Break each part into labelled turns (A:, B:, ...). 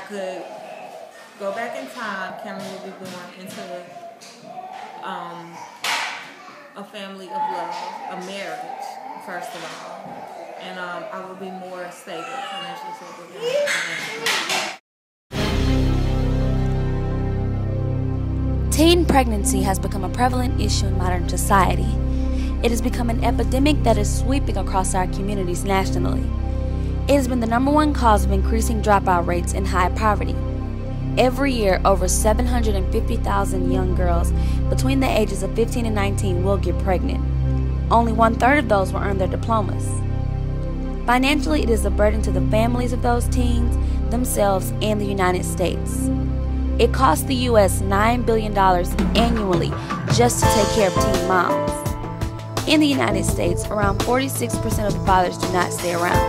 A: could go back in time, Cameron would be born into a family of love, a marriage, first of all. And I would be more stable, financially stable.
B: Teen pregnancy has become a prevalent issue in modern society. It has become an epidemic that is sweeping across our communities nationally. It has been the #1 cause of increasing dropout rates and high poverty. Every year, over 750,000 young girls between the ages of 15 and 19 will get pregnant. Only 1/3 of those will earn their diplomas. Financially, it is a burden to the families of those teens, themselves, and the United States. It costs the U.S. $9 billion annually just to take care of teen moms. In the United States, around 46% of the fathers do not stay around.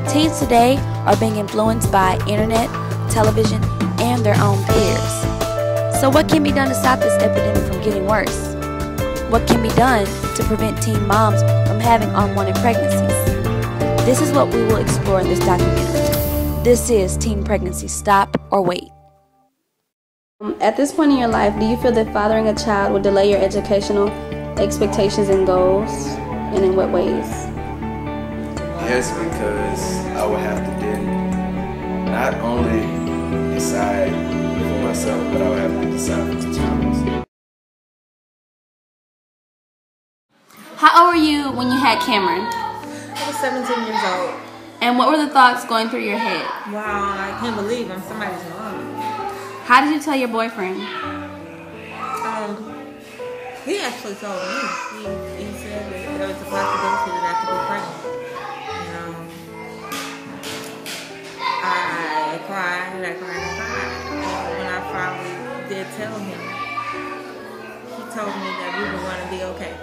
B: Teens today are being influenced by internet, television, and their own peers. So what can be done to stop this epidemic from getting worse? What can be done to prevent teen moms from having unwanted pregnancies? This is what we will explore in this documentary. This is Teen Pregnancy Stop or Wait.
C: At this point in your life, do you feel that fathering a child will delay your educational expectations and goals, and in what ways?
D: Yes, because I would have to then not only decide for myself, but I would have to decide for the child.
C: How old were you when you had Cameron?
A: I was 17 years old.
C: And what were the thoughts going through your head?
A: Wow, I can't believe I'm somebody's mom.
C: How did you tell your boyfriend?
A: He actually told me. He said that there was a possibility that I could be pregnant. I cried. And when I finally did tell him, he told me that we were going to be okay.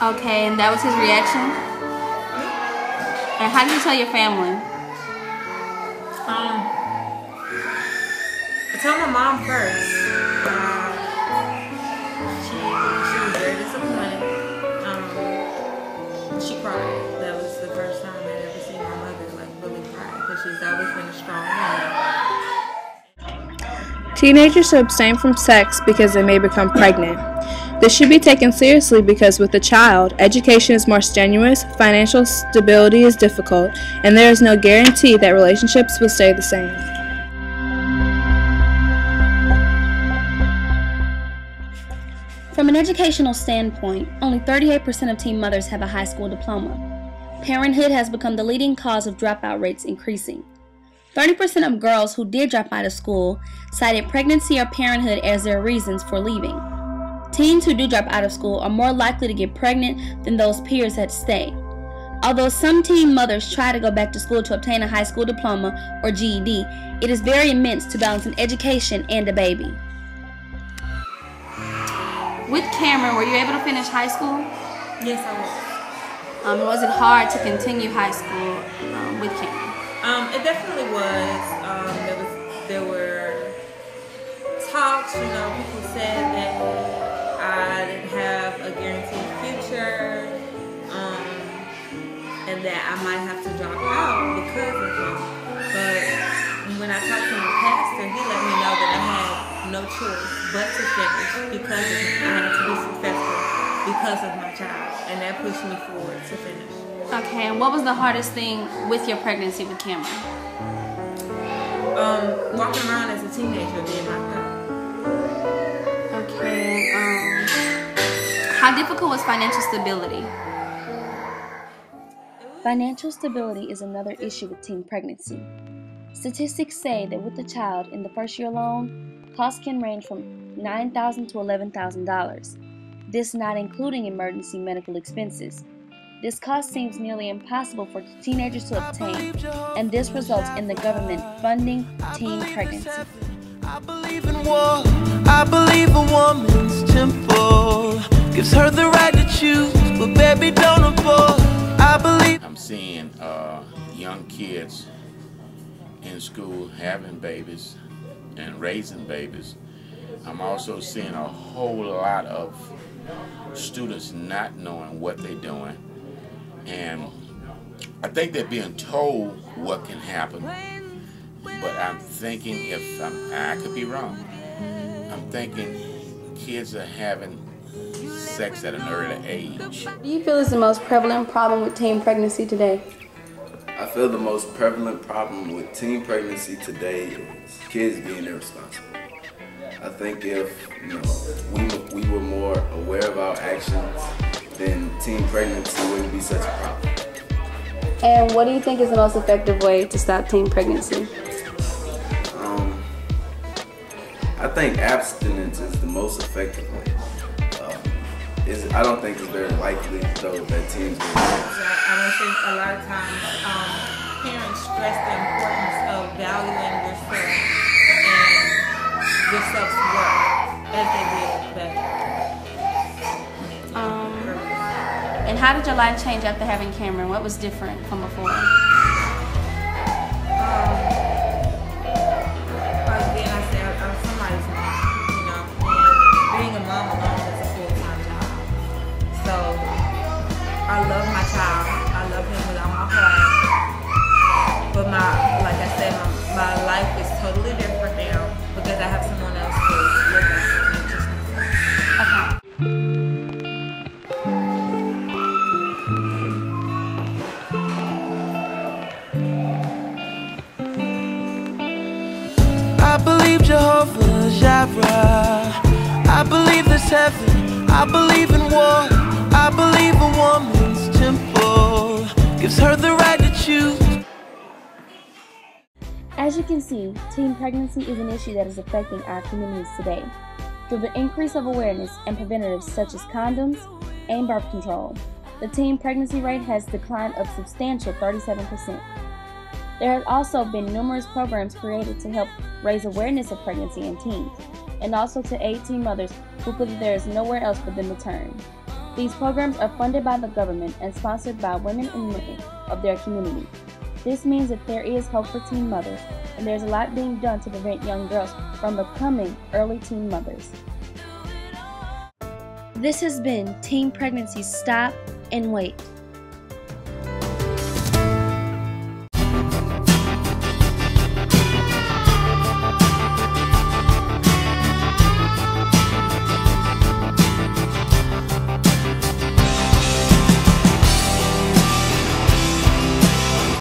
C: Okay, and that was his reaction? And how did you tell your family?
A: I told my mom first. She was very disappointed. She cried. That was the first time I'd ever seen my mother really cry, because she's always been a strong woman.
E: Teenagers should abstain from sex because they may become pregnant. This should be taken seriously because with a child, education is more strenuous, financial stability is difficult, and there is no guarantee that relationships will stay the same.
C: From an educational standpoint, only 38% of teen mothers have a high school diploma. Parenthood has become the leading cause of dropout rates increasing. 30% of girls who did drop out of school cited pregnancy or parenthood as their reasons for leaving. Teens who do drop out of school are more likely to get pregnant than those peers that stay. Although some teen mothers try to go back to school to obtain a high school diploma or GED, it is very immense to balance an education and a baby. With Cameron, were you able to finish high school?
A: Yes, I was.
C: Was it hard to continue high school with Cameron?
A: It definitely was. There were talks, people said that I didn't have a guaranteed future, and that I might have to drop out because of him. But when I talked to my pastor, he let me know that I had no choice but to finish because of him. I had to be successful because of my child, and that pushed me forward to finish.
C: Okay, and what was the hardest thing with your pregnancy with Cameron?
A: Walking around as a teenager being locked up.
C: Okay, how difficult was financial stability?
B: Financial stability is another issue with teen pregnancy. Statistics say that with a child in the first year alone, costs can range from $9,000 to $11,000. This not including emergency medical expenses. This cost seems nearly impossible for teenagers to obtain, and this results in the government funding teen pregnancy.
F: I believe in war. I believe a woman's temple gives her the right to choose, but baby don't abort. I believe.
G: I'm seeing young kids in school having babies and raising babies. I'm also seeing a whole lot of students not knowing what they're doing, and I think they're being told what can happen, But I'm thinking, I could be wrong, I'm thinking kids are having sex at an early age.
C: Do you feel it's the most prevalent problem with teen pregnancy today?
D: I feel the most prevalent problem with teen pregnancy today is kids being irresponsible. I think if we were more aware of our actions, then teen pregnancy wouldn't be such a problem.
C: And what do you think is the most effective way to stop teen pregnancy?
D: I think abstinence is the most effective way. I don't think it's very likely, though, that teens will.
A: I don't think a lot of times parents stress the importance of valuing yourself and your self-worth as they get better.
C: And how did your life change after having Cameron? What was different from before?
A: Again, I said I'm somebody's mom, and being a mom alone is a full-time job. So I love my child. I love him with all my heart. But like I said, my life is totally different now because I have someone else to look after me, just myself.
F: I believe Jehovah Jireh. I believe there's heaven. I believe in war. I believe a woman's temple gives her the right to choose.
C: As you can see, teen pregnancy is an issue that is affecting our communities today. Through the increase of awareness and preventatives such as condoms and birth control, the teen pregnancy rate has declined a substantial 37%. There have also been numerous programs created to help raise awareness of pregnancy in teens, and also to aid teen mothers who feel that there is nowhere else for them to turn. These programs are funded by the government and sponsored by women and men of their community. This means that there is hope for teen mothers, and there's a lot being done to prevent young girls from becoming early teen mothers. This has been Teen Pregnancy Stop and Wait.